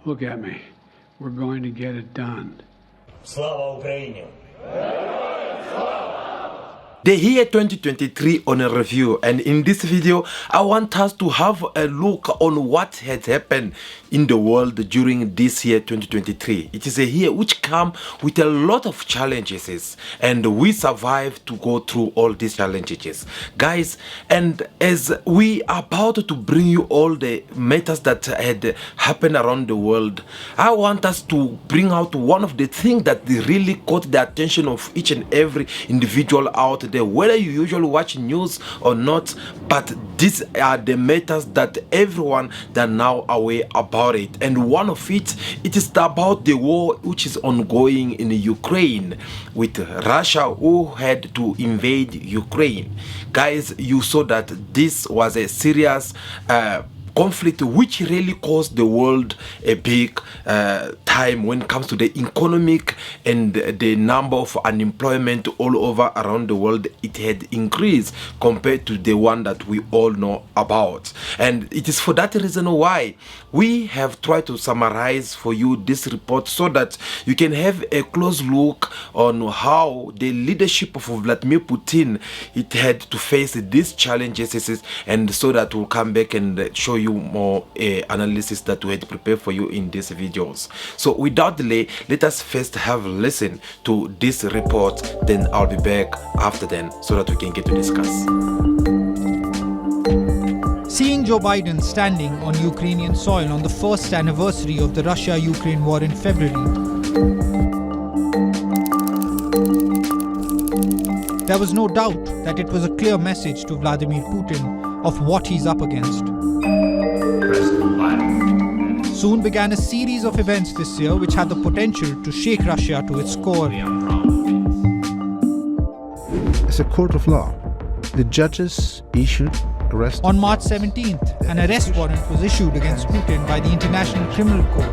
Look at me. We're going to get it done. Слава Україні! The year 2023 on a review, and in this video I want us to have a look on what has happened in the world during this year 2023. It is a year which comes with a lot of challenges, and we survived to go through all these challenges, guys. And as we are about to bring you all the matters that had happened around the world, I want us to bring out one of the things that really caught the attention of each and every individual out there, whether you usually watch news or not. But these are the matters that everyone that now aware about it, and one of it is about the war which is ongoing in Ukraine, with Russia who had to invade Ukraine. Guys, you saw that this was a serious conflict which really caused the world a big time when it comes to the economic and the number of unemployment all over around the world. It had increased compared to the one that we all know about, and it is for that reason why we have tried to summarize for you this report so that you can have a close look on how the leadership of Vladimir Putin it had to face these challenges, and so that we'll come back and show you more analysis that we had prepared for you in these videos. So without delay, let us first have a listen to this report, then I'll be back after then so that we can get to discuss. Seeing Joe Biden standing on Ukrainian soil on the first anniversary of the Russia-Ukraine war in February, there was no doubt that it was a clear message to Vladimir Putin of what he's up against. Soon began a series of events this year which had the potential to shake Russia to its core. As a court of law, the judges issued arrest. On March 17th, an arrest warrant was issued against Putin by the International Criminal Court.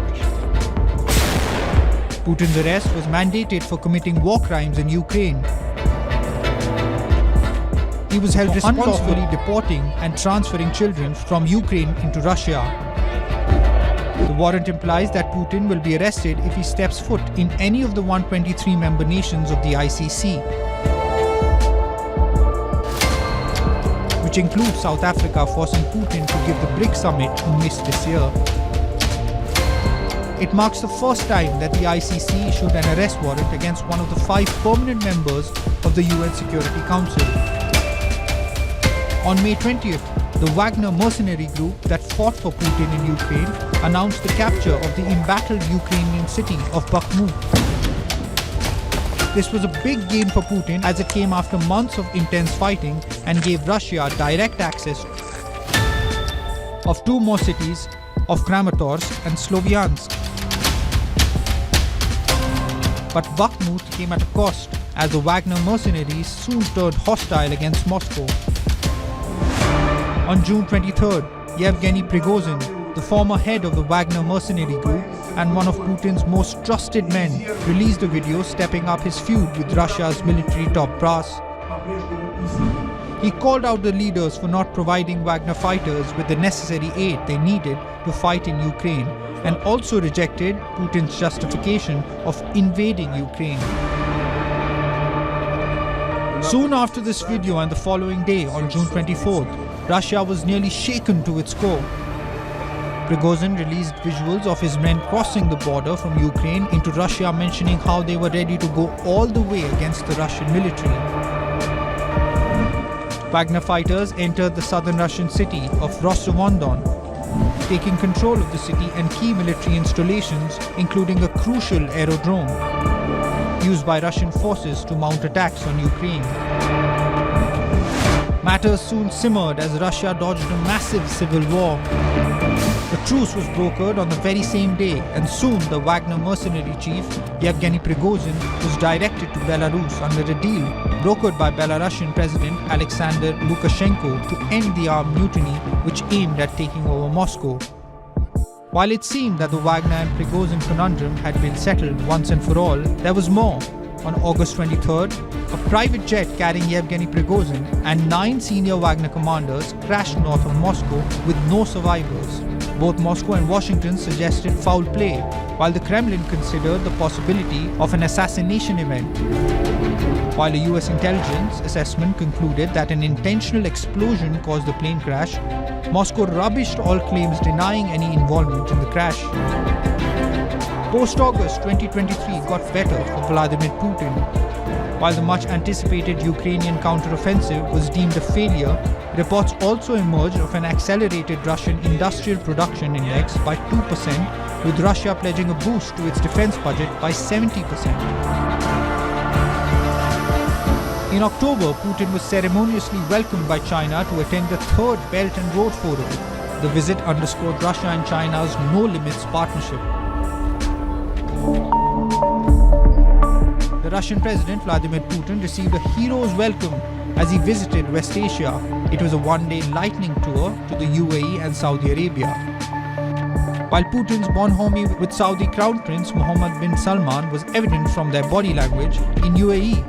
Putin's arrest was mandated for committing war crimes in Ukraine. He was held responsible for unlawfully deporting and transferring children from Ukraine into Russia. The warrant implies that Putin will be arrested if he steps foot in any of the 123 member nations of the ICC, which includes South Africa, forcing Putin to give the BRICS summit in Minsk this year. It marks the first time that the ICC issued an arrest warrant against one of the 5 permanent members of the UN Security Council. On May 20th, the Wagner mercenary group that fought for Putin in Ukraine announced the capture of the embattled Ukrainian city of Bakhmut. This was a big gain for Putin as it came after months of intense fighting and gave Russia direct access of 2 more cities of Kramatorsk and Sloviansk. But Bakhmut came at a cost, as the Wagner mercenaries soon turned hostile against Moscow. On June 23rd, Yevgeny Prigozhin, the former head of the Wagner mercenary group and one of Putin's most trusted men, released a video stepping up his feud with Russia's military top brass. He called out the leaders for not providing Wagner fighters with the necessary aid they needed to fight in Ukraine, and also rejected Putin's justification of invading Ukraine. Soon after this video and the following day, on June 24th, Russia was nearly shaken to its core. Prigozhin released visuals of his men crossing the border from Ukraine into Russia, mentioning how they were ready to go all the way against the Russian military. Wagner fighters entered the southern Russian city of Rostov-on-Don, taking control of the city and key military installations, including a crucial aerodrome used by Russian forces to mount attacks on Ukraine. Matters soon simmered as Russia dodged a massive civil war. The truce was brokered on the very same day, and soon the Wagner mercenary chief, Yevgeny Prigozhin, was directed to Belarus under a deal brokered by Belarusian President Alexander Lukashenko to end the armed mutiny which aimed at taking over Moscow. While it seemed that the Wagner and Prigozhin conundrum had been settled once and for all, there was more. On August 23rd, a private jet carrying Yevgeny Prigozhin and 9 senior Wagner commanders crashed north of Moscow with no survivors. Both Moscow and Washington suggested foul play, while the Kremlin considered the possibility of an assassination event. While a US intelligence assessment concluded that an intentional explosion caused the plane crash, Moscow rubbished all claims denying any involvement in the crash. Post-August 2023 got better for Vladimir Putin. While the much-anticipated Ukrainian counteroffensive was deemed a failure, reports also emerged of an accelerated Russian industrial production index by 2%, with Russia pledging a boost to its defense budget by 70%. In October, Putin was ceremoniously welcomed by China to attend the third Belt and Road Forum. The visit underscored Russia and China's no-limits partnership. The Russian President Vladimir Putin received a hero's welcome as he visited West Asia. It was a one-day lightning tour to the UAE and Saudi Arabia. While Putin's bonhomie with Saudi Crown Prince Mohammed bin Salman was evident from their body language, in UAE,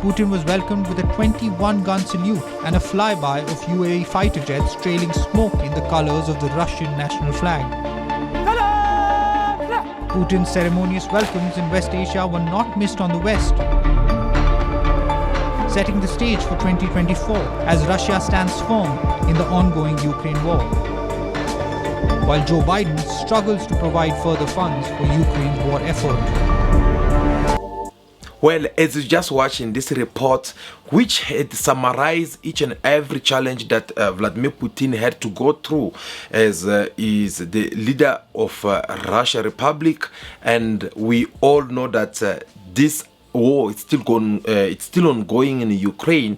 Putin was welcomed with a 21-gun salute and a flyby of UAE fighter jets trailing smoke in the colors of the Russian national flag. Putin's ceremonious welcomes in West Asia were not missed on the West, setting the stage for 2024 as Russia stands firm in the ongoing Ukraine war, while Joe Biden struggles to provide further funds for Ukraine's war effort. Well, as you just watching this report, which had summarized each and every challenge that Vladimir Putin had to go through as is the leader of Russia Republic, and we all know that this war is still it's still ongoing in Ukraine,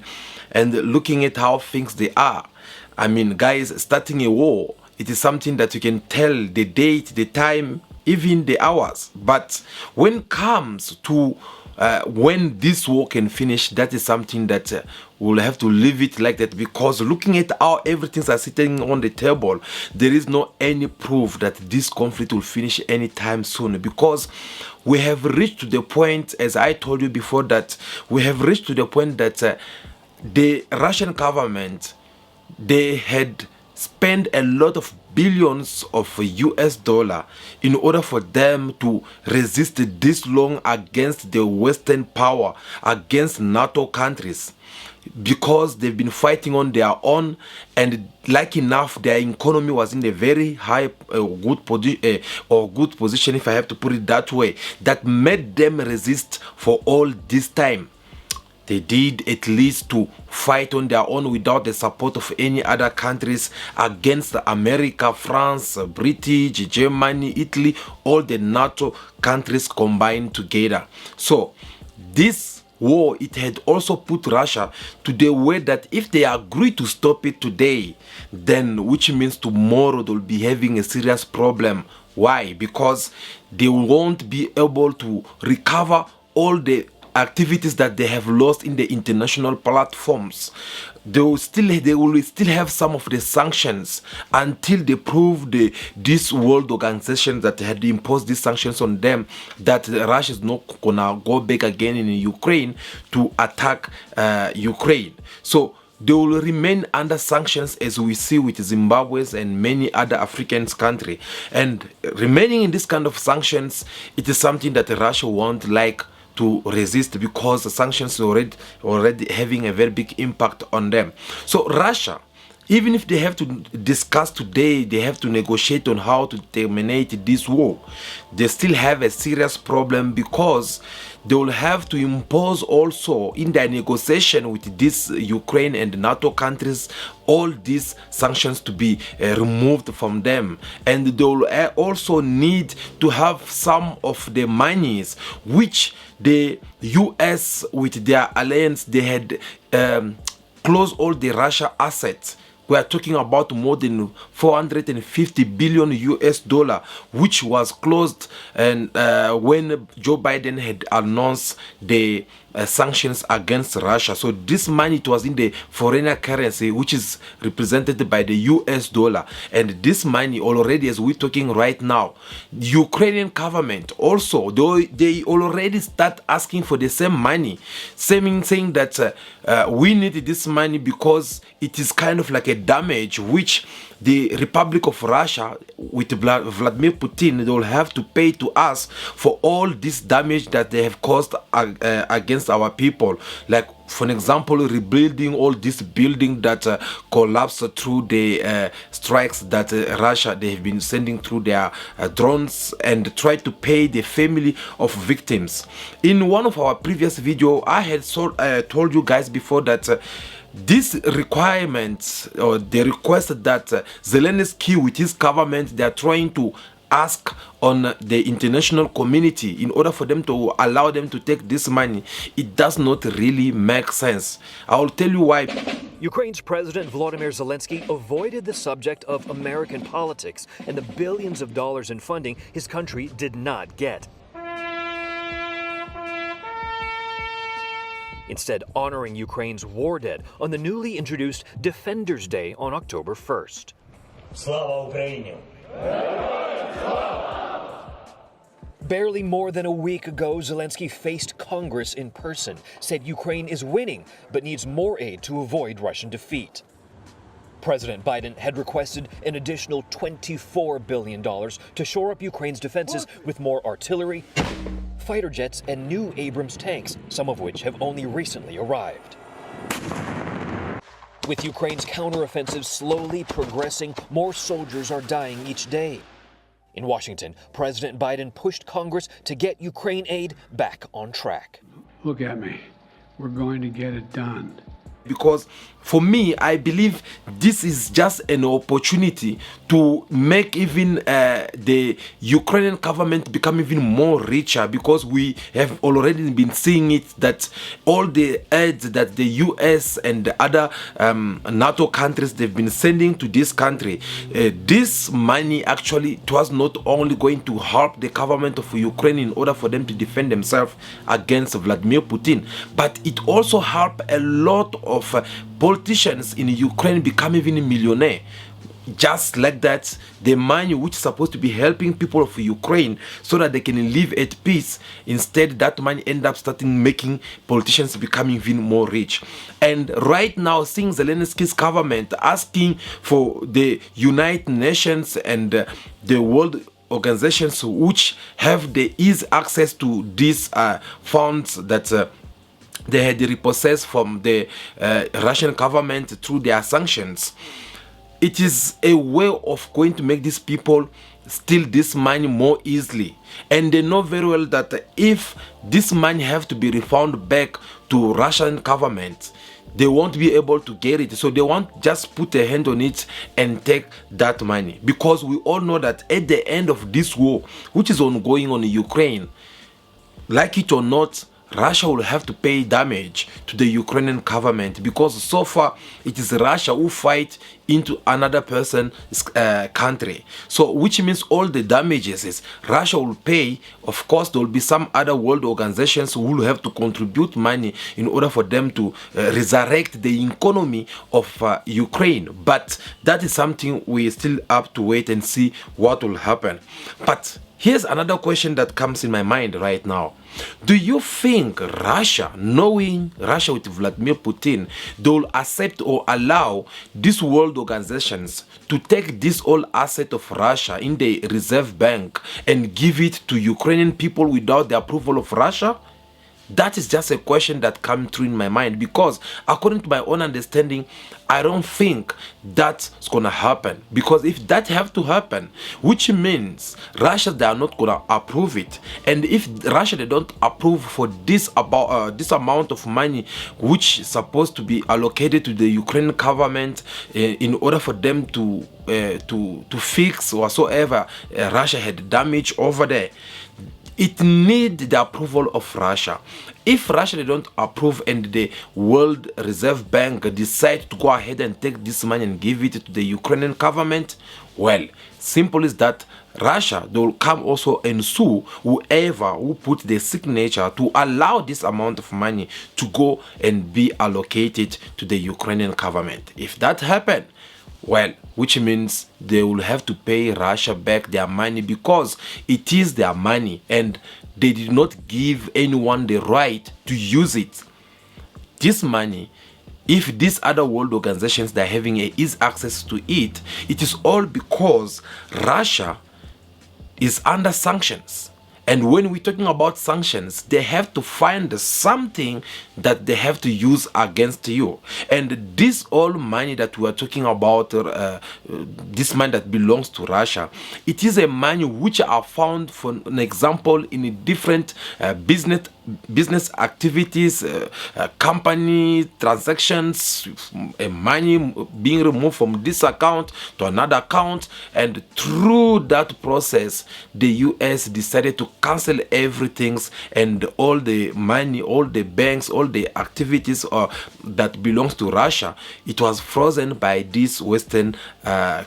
and looking at how things they are. I mean, guys, starting a war, it is something that you can tell the date, the time, even the hours. But when it comes to when this war can finish, that is something that we'll have to leave it like that, because looking at how everything's are sitting on the table, there is no any proof that this conflict will finish anytime soon, because we have reached to the point, as I told you before, that we have reached to the point that the Russian government, they had spent a lot of billions of US dollar in order for them to resist this long against the Western power, against NATO countries, because they've been fighting on their own, and like enough their economy was in a very high good position, if I have to put it that way, that made them resist for all this time. They did at least to fight on their own without the support of any other countries against America, France, British, Germany, Italy, all the NATO countries combined together. So this war, it had also put Russia to the way that if they agree to stop it today, then which means tomorrow they'll be having a serious problem. Why? Because they won't be able to recover all the activities that they have lost in the international platforms. They will still have some of the sanctions until they prove this world organization that had imposed these sanctions on them that Russia is not gonna go back again in Ukraine to attack Ukraine. So they will remain under sanctions, as we see with Zimbabwe and many other African countries. And remaining in this kind of sanctions, it is something that Russia won't like to resist, because the sanctions are already having a very big impact on them. So Russia, even if they have to discuss today, they have to negotiate on how to terminate this war, they still have a serious problem, because they will have to impose also in their negotiation with this Ukraine and NATO countries all these sanctions to be removed from them. And they will also need to have some of the monies which the US with their alliance, they had closed all the Russia assets. We are talking about more than 450 billion US dollar, which was closed and when Joe Biden had announced the sanctions against Russia. So this money, it was in the foreign currency, which is represented by the US dollar. And this money already, as we're talking right now, Ukrainian government also, they already start asking for the same money, saying that we need this money because it is kind of like a damage which the Republic of Russia with Vladimir Putin, they will have to pay to us for all this damage that they have caused against our people. Like, for an example, rebuilding all this building that collapsed through the strikes that Russia, they have been sending through their drones, and try to pay the family of victims. In one of our previous video, I had told you guys before that this requirement, or the request that Zelensky with his government, they are trying to ask on the international community in order for them to allow them to take this money, it does not really make sense. I will tell you why. Ukraine's President Vladimir Zelensky avoided the subject of American politics and the billions of dollars in funding his country did not get. Instead, honoring Ukraine's war dead on the newly introduced Defenders Day on October 1st. Слава Україні! Barely more than a week ago, Zelensky faced Congress in person, said Ukraine is winning, but needs more aid to avoid Russian defeat. President Biden had requested an additional $24 billion to shore up Ukraine's defenses with more artillery, fighter jets, and new Abrams tanks, some of which have only recently arrived. With Ukraine's counteroffensive slowly progressing, more soldiers are dying each day. In Washington, President Biden pushed Congress to get Ukraine aid back on track. Look at me. We're going to get it done. Because for me, I believe this is just an opportunity to make even the Ukrainian government become even more richer, because we have already been seeing it, that all the aids that the US and the other NATO countries, they've been sending to this country, this money actually, it was not only going to help the government of Ukraine in order for them to defend themselves against Vladimir Putin, but it also helped a lot of politicians in Ukraine become even millionaire. Just like that, the money which is supposed to be helping people of Ukraine so that they can live at peace, instead that money end up starting making politicians becoming even more rich. And right now, seeing Zelensky's government asking for the United Nations and the world organizations which have the easy access to these funds that they had repossessed from the Russian government through their sanctions. It is a way of going to make these people steal this money more easily. And they know very well that if this money have to be refunded back to Russian government, they won't be able to get it. So they won't just put a hand on it and take that money. Because we all know that at the end of this war, which is ongoing on Ukraine, like it or not, Russia will have to pay damage to the Ukrainian government, because so far it is Russia who fight into another person's country. So which means all the damages is Russia will pay. Of course, there will be some other world organizations who will have to contribute money in order for them to resurrect the economy of Ukraine. But that is something we still have to wait and see what will happen. But here's another question that comes in my mind right now. Do you think Russia, knowing Russia with Vladimir Putin, they will accept or allow these world organizations to take this whole asset of Russia in the reserve bank and give it to Ukrainian people without the approval of Russia? That is just a question that comes through in my mind, because according to my own understanding, I don't think that's gonna happen. Because if that have to happen, which means Russia, they are not gonna approve it, and if Russia, they don't approve for this amount of money which is supposed to be allocated to the Ukrainian government in order for them to fix whatsoever Russia had damage over there, it needs the approval of Russia. If Russia they don't approve and the World Reserve Bank decide to go ahead and take this money and give it to the Ukrainian government, well, simple is that Russia, they will come also and sue whoever who put the signature to allow this amount of money to go and be allocated to the Ukrainian government. If that happens, well, which means they will have to pay Russia back their money because it is their money and they did not give anyone the right to use it. This money, if these other world organizations that are having easy access to it, it is all because Russia is under sanctions. And when we're talking about sanctions, they have to find something that they have to use against you. And this all money that we are talking about, this money that belongs to Russia, it is a money which are found, for an example, in different business activities, company transactions, money being removed from this account to another account, and through that process the US decided to cancel everything, and all the money, all the banks, all the activities that belongs to Russia, it was frozen by these Western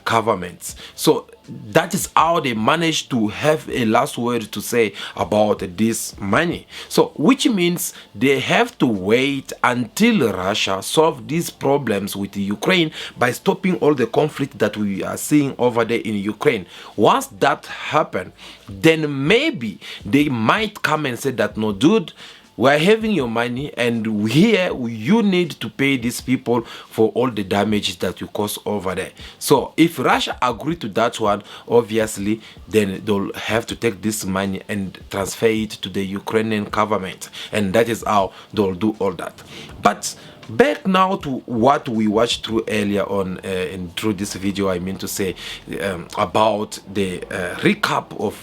governments. So that is how they managed to have a last word to say about this money. So which means they have to wait until Russia solve these problems with Ukraine by stopping all the conflict that we are seeing over there in Ukraine. Once that happens, then maybe they might come and say that, no dude, we're having your money and here you need to pay these people for all the damages that you caused over there. So if Russia agree to that one, obviously then they'll have to take this money and transfer it to the Ukrainian government, and that is how they'll do all that. But back now to what we watched through earlier on and through this video, I mean to say about the recap of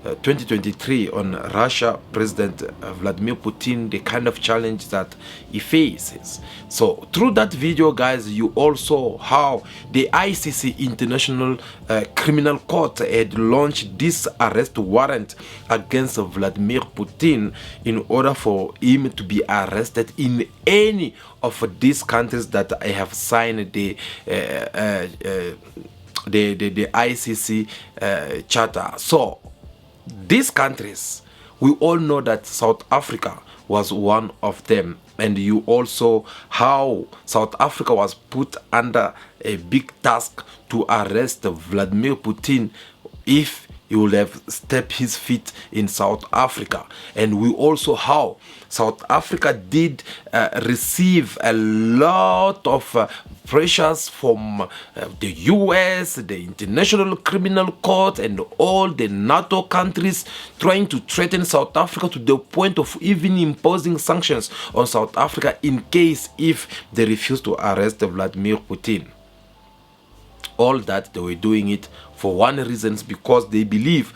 2023 on Russia President Vladimir Putin, the kind of challenge that he faces. So through that video, guys, you all saw how the ICC International Criminal Court had launched this arrest warrant against Vladimir Putin in order for him to be arrested in any of these countries that I have signed the ICC charter. So these countries, we all know that South Africa was one of them, and you also how South Africa was put under a big task to arrest Vladimir Putin if he would have stepped his feet in South Africa. And we also how South Africa did receive a lot of pressures from the US, the International Criminal Court, and all the NATO countries trying to threaten South Africa to the point of even imposing sanctions on South Africa in case if they refuse to arrest Vladimir Putin. All that they were doing it for one reason, because they believe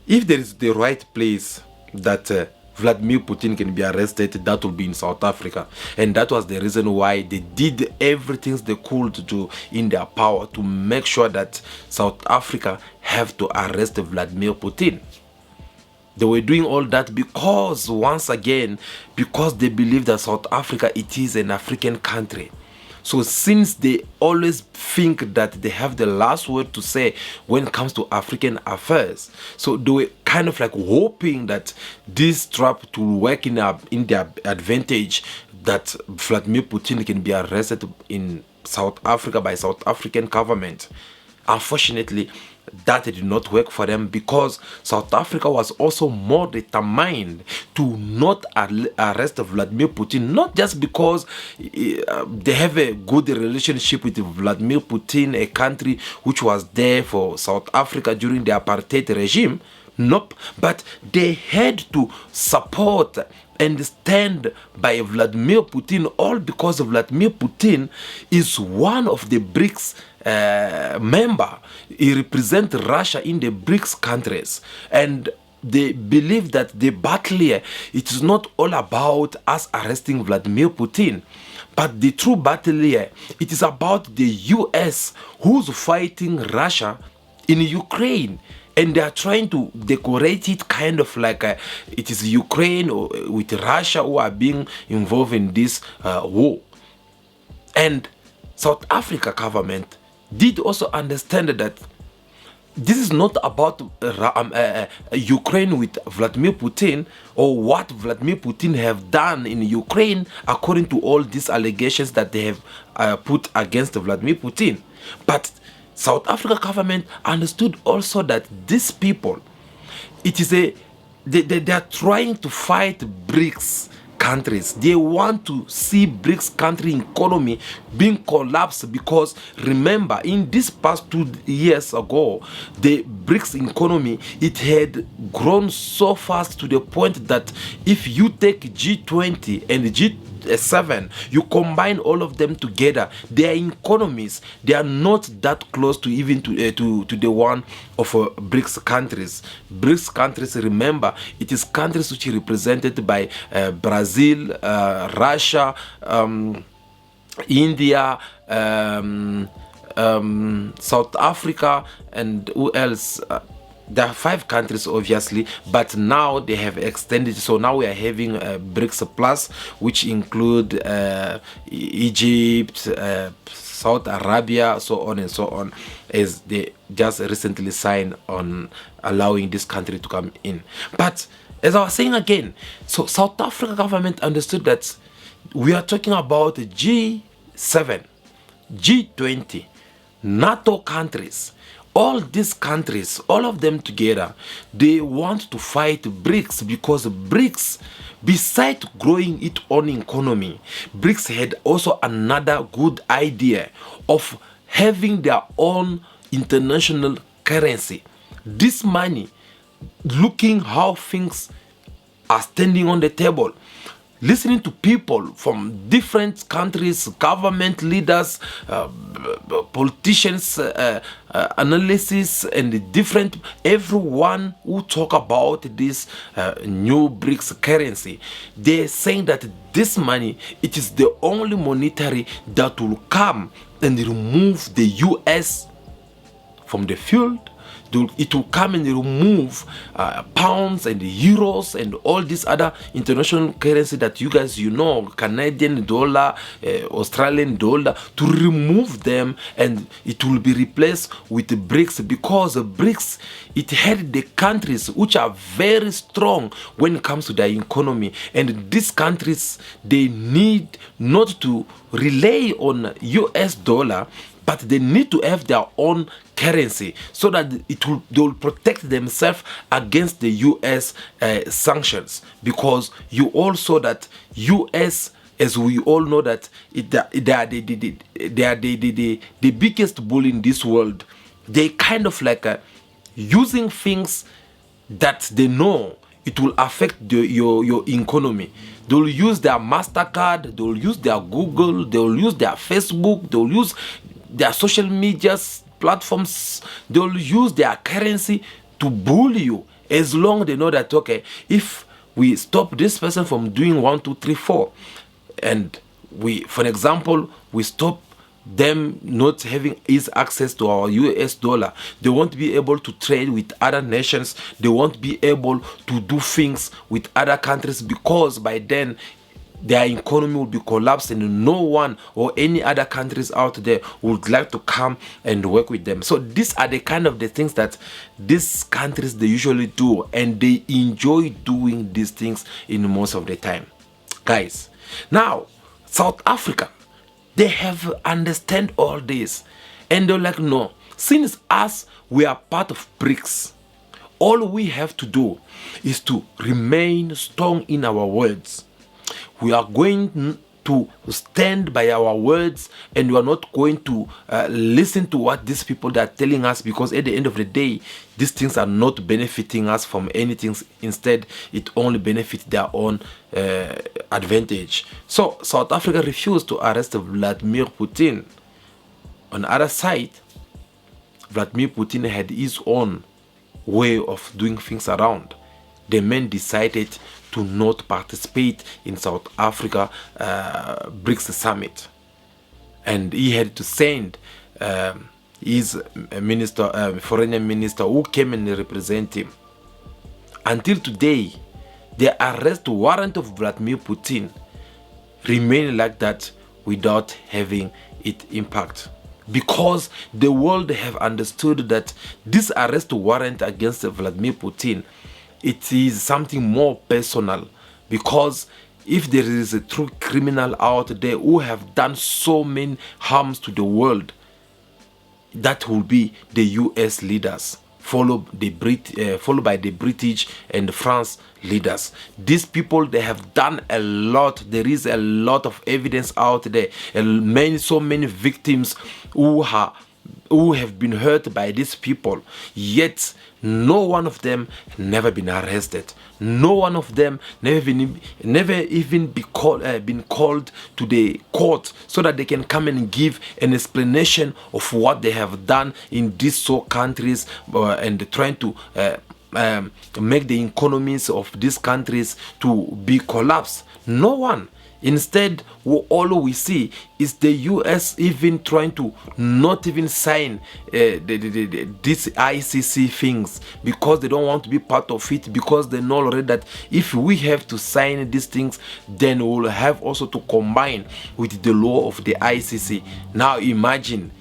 if there is the right place that Vladimir Putin can be arrested, that will be in South Africa. And that was the reason why they did everything they could do in their power to make sure that South Africa have to arrest Vladimir Putin. They were doing all that because, once again, because they believe that South Africa, it is an African country. So since they always think that they have the last word to say when it comes to African affairs, so they were kind of like hoping that this trap to work in their advantage, that Vladimir Putin can be arrested in South Africa by South African government. Unfortunately, that did not work for them, because South Africa was also more determined to not arrest Vladimir Putin, not just because they have a good relationship with Vladimir Putin, a country which was there for South Africa during the apartheid regime. Nope, but they had to support and stand by Vladimir Putin, all because Vladimir Putin is one of the BRICS member. He represents Russia in the BRICS countries, and they believe that the battle here, it is not all about us arresting Vladimir Putin, but the true battle here, it is about the US who's fighting Russia in Ukraine. and they are trying to decorate it kind of like it is Ukraine or with Russia who are being involved in this war. And South Africa government did also understand that this is not about Ukraine with Vladimir Putin or what Vladimir Putin have done in Ukraine according to all these allegations that they have put against Vladimir Putin. But South Africa government understood also that these people, it is they are trying to fight BRICS countries. They want to see BRICS country economy being collapsed, because remember, in this past 2 years ago, the BRICS economy, it had grown so fast to the point that if you take G20 and G7, you combine all of them together, their economies, they are not that close to even to the one of BRICS countries. BRICS countries, remember, it is countries which are represented by Brazil, Russia, India, South Africa, and who else? There are 5 countries obviously, but now they have extended, so now we are having BRICS Plus, which include Egypt, Saudi Arabia, so on and so on, as they just recently signed on allowing this country to come in. But as I was saying again, so South Africa government understood that we are talking about G7, G20, NATO countries. All these countries, all of them together, they want to fight BRICS, because BRICS, besides growing its own economy, BRICS had also another good idea of having their own international currency. This money, looking how things are standing on the table, listening to people from different countries, government leaders, politicians, analysis, and different, everyone who talk about this new BRICS currency, they're saying that this money, it is the only monetary that will come and remove the US from the field. It will come and remove pounds and euros and all these other international currency that you guys, Canadian dollar, Australian dollar, to remove them, and it will be replaced with the BRICS, because the BRICS, it had the countries which are very strong when it comes to their economy, and these countries, they need not to rely on US dollar, but they need to have their own currency, so that they will protect themselves against the US sanctions, because you all saw that US, as we all know, that they are the biggest bull in this world. They kind of like using things that they know it will affect your economy. They will use their MasterCard, they will use their Google, they will use their Facebook, they will use their social media platforms, they will use their currency to bully you, as long as they know that, okay, if we stop this person from doing 1, 2, 3, 4, and we, for example, we stop them not having easy access to our US dollar, they won't be able to trade with other nations, they won't be able to do things with other countries, because by then their economy will be collapsed, and no one or any other countries out there would like to come and work with them. So these are the kind of the things that these countries, they usually do, and they enjoy doing these things in most of the time, guys. Now South Africa, they have understand all this, and they're like, no, since us, we are part of BRICS, all we have to do is to remain strong in our words. We are going to stand by our words, and we are not going to listen to what these people are telling us, because at the end of the day, these things are not benefiting us from anything. Instead, it only benefits their own advantage. So South Africa refused to arrest Vladimir Putin. On the other side, Vladimir Putin had his own way of doing things around. The men decided to not participate in South Africa BRICS summit, and he had to send his foreign minister who came and represent him. Until today, the arrest warrant of Vladimir Putin remain like that without having its impact, because the world have understood that this arrest warrant against Vladimir Putin, it is something more personal, because if there is a true criminal out there who have done so many harms to the world, that will be the US leaders, followed by the British and France leaders. These people, they have done a lot. There is a lot of evidence out there, and so many victims who have been hurt by these people, yet no one of them never been arrested. No one of them never even been called to the court so that they can come and give an explanation of what they have done in these countries, and trying to make the economies of these countries to be collapsed. No one. Instead, all we see is the US even trying to not even sign these ICC things, because they don't want to be part of it, because they know already that if we have to sign these things, then we'll have also to combine with the law of the ICC. Now imagine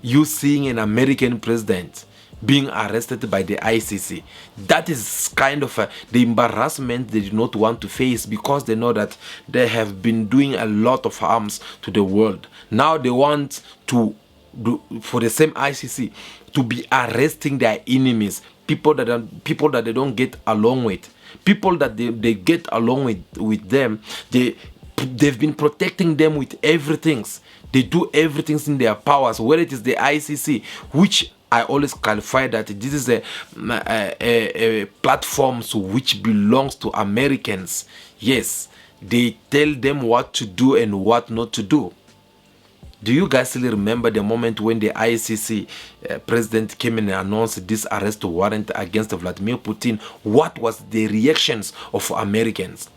you seeing an American president being arrested by the ICC. That is kind of the embarrassment they do not want to face, because they know that they have been doing a lot of harms to the world. Now they want to do, for the same ICC, to be arresting their enemies, people that they don't get along with, people that they get along with them. They've been protecting them with everything. They do everything in their powers, whether it is the ICC, which I always clarify that this is a platform which belongs to Americans. Yes, they tell them what to do and what not to do. Do you guys still remember the moment when the ICC president came and announced this arrest warrant against Vladimir Putin? What was the reactions of Americans?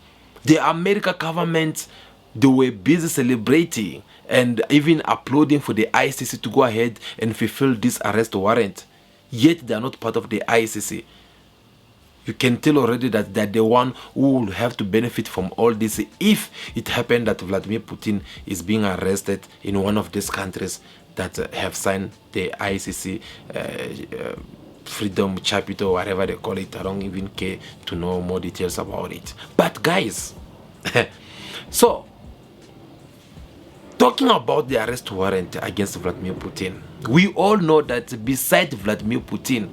The American government, they were busy celebrating and even applauding for the ICC to go ahead and fulfill this arrest warrant. Yet they are not part of the ICC. You can tell already that they're the one who will have to benefit from all this if it happened that Vladimir Putin is being arrested in one of these countries that have signed the ICC freedom chapter, or whatever they call it. I don't even care to know more details about it. But guys, so talking about the arrest warrant against Vladimir Putin, we all know that besides Vladimir Putin,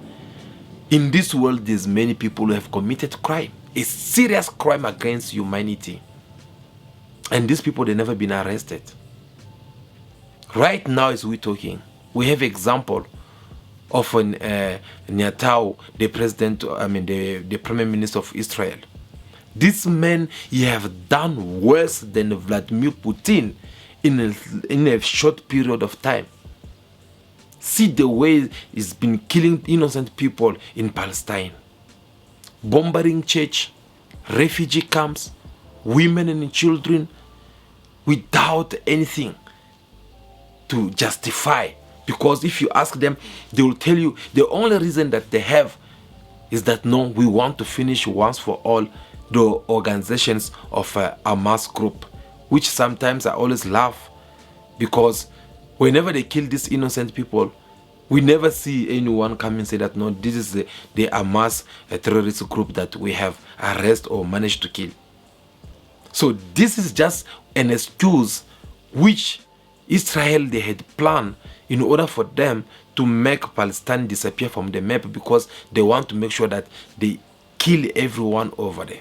in this world there's many people who have committed crime, a serious crime against humanity, and these people, they never been arrested. Right now as we're talking, we have example of Netanyahu, the Prime Minister of Israel. This man, he have done worse than Vladimir Putin in a short period of time. See the way he's been killing innocent people in Palestine, bombarding church, refugee camps, women and children, without anything to justify. Because if you ask them, they will tell you the only reason that they have is that no, we want to finish once for all the organizations of a Hamas group, which sometimes I always laugh, because whenever they kill these innocent people, we never see anyone come and say that no, this is the Hamas, a terrorist group that we have arrested or managed to kill. So this is just an excuse which Israel, they had planned in order for them to make Palestine disappear from the map, because they want to make sure that they kill everyone over there.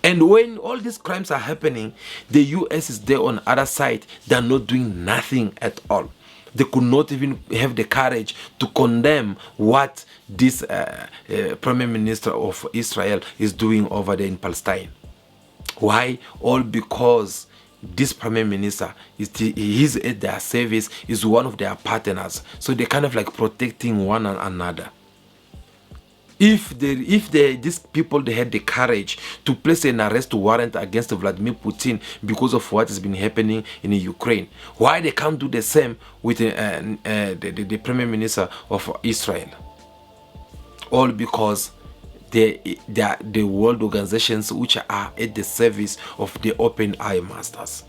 And when all these crimes are happening, the US is there on the other side. They are not doing nothing at all. They could not even have the courage to condemn what this Prime Minister of Israel is doing over there in Palestine. Why? All because this Prime Minister is at their service, is one of their partners. So they're kind of like protecting one another. If these people, they had the courage to place an arrest warrant against Vladimir Putin because of what has been happening in Ukraine, why they can't do the same with the Prime Minister of Israel? All because they are the world organizations which are at the service of the open eye masters.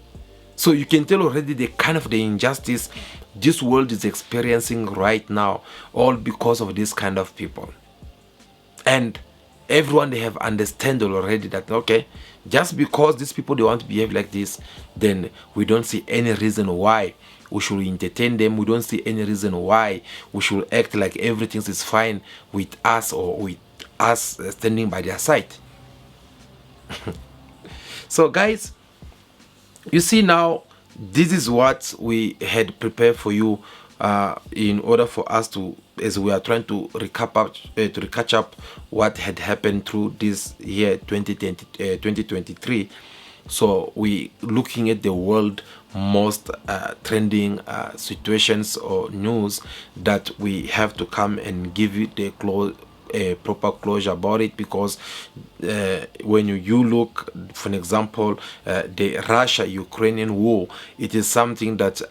So you can tell already the kind of the injustice this world is experiencing right now, all because of this kind of people. And everyone, they have understood already that, okay, just because these people, they want to behave like this, then we don't see any reason why we should entertain them. We don't see any reason why we should act like everything is fine with us, or with us standing by their side. So guys, you see now, this is what we had prepared for you in order for us to, as we are trying to catch up what had happened through this year 2023. So we looking at the world most trending situations or news that we have to come and give it the proper closure about it, because when you look, for an example, the Russia-Ukrainian war, it is something that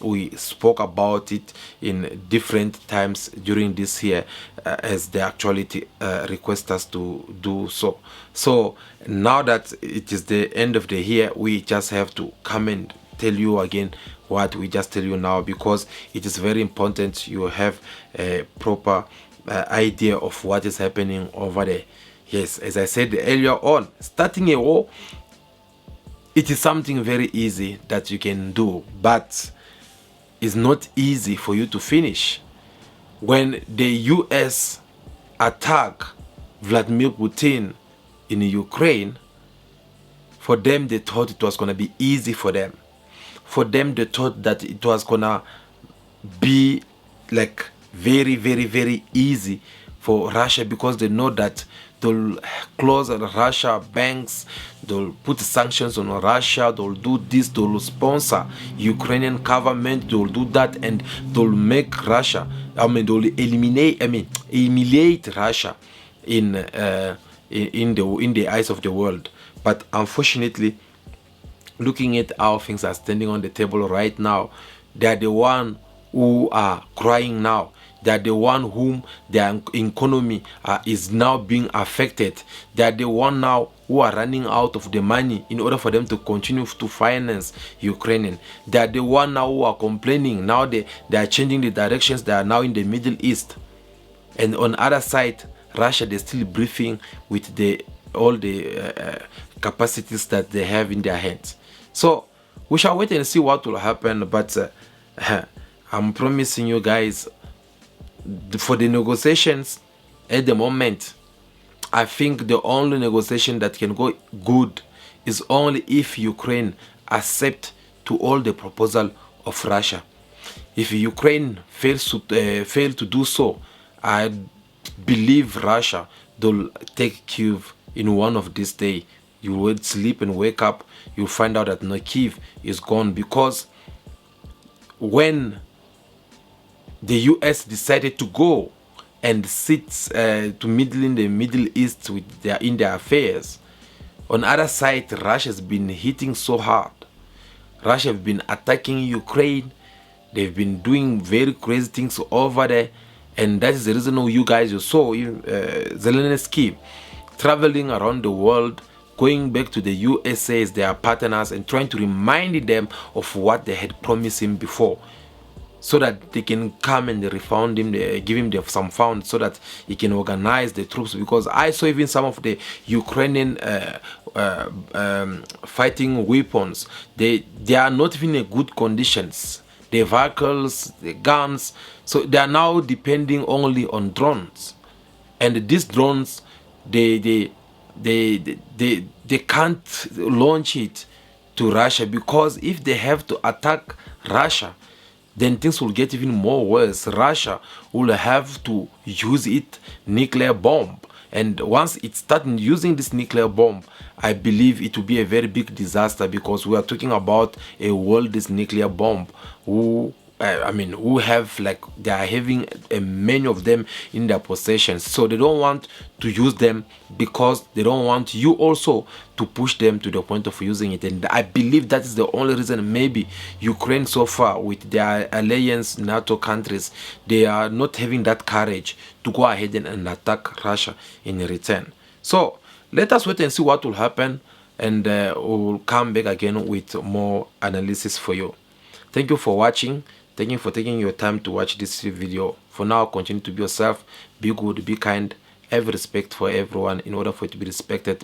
we spoke about it in different times during this year, as the actuality requests us to do so. So now that it is the end of the year, we just have to come and tell you again what we just tell you now, because it is very important you have a proper idea of what is happening over there. Yes, as I said earlier on, starting a war, it is something very easy that you can do, but it's not easy for you to finish. When the US attack Vladimir Putin in Ukraine, for them they thought it was gonna be easy for them. For them they thought that it was gonna be like very, very, very easy for Russia, because they know that they'll close Russia banks, they'll put sanctions on Russia, they'll do this, they'll sponsor Ukrainian government, they'll do that, and they'll make Russia, they'll humiliate Russia in the eyes of the world. But unfortunately, looking at how things are standing on the table right now, they are the one who are crying now. They are the one whom their economy is now being affected. They are the one now who are running out of the money in order for them to continue to finance Ukrainian. They are the one now who are complaining. Now they are changing the directions. They are now in the Middle East. And on the other side, Russia, they're still briefing with all the capacities that they have in their hands. So we shall wait and see what will happen. But I'm promising you guys, for the negotiations at the moment, I think the only negotiation that can go good is only if Ukraine accept to all the proposal of Russia. If Ukraine fails to do so, I believe Russia will take Kyiv in one of these days. You will sleep and wake up, you'll find out that no, Kyiv is gone, because when the US decided to go and sit to middle in the Middle East with in their affairs, on the other side, Russia has been hitting so hard. Russia have been attacking Ukraine. They've been doing very crazy things over there, and that is the reason why you saw Zelensky traveling around the world, going back to the USA as their partners and trying to remind them of what they had promised him before, so that they can come and refund him, give him some funds so that he can organize the troops. Because I saw even some of the Ukrainian fighting weapons, they are not even in good conditions. The vehicles, the guns, so they are now depending only on drones. And these drones, they can't launch it to Russia, because if they have to attack Russia, then things will get even more worse. Russia will have to use its nuclear bomb. And once it starts using this nuclear bomb, I believe it will be a very big disaster, because we are talking about a world's nuclear bomb who who have, like, they are having many of them in their possession, so they don't want to use them because they don't want you also to push them to the point of using it. And I believe that is the only reason maybe Ukraine so far with their alliance NATO countries, they are not having that courage to go ahead and attack Russia in return. So let us wait and see what will happen, and we'll come back again with more analysis for you. Thank you for watching. Thank you for taking your time to watch this video. For now, continue to be yourself, be good, be kind, have respect for everyone in order for it to be respected.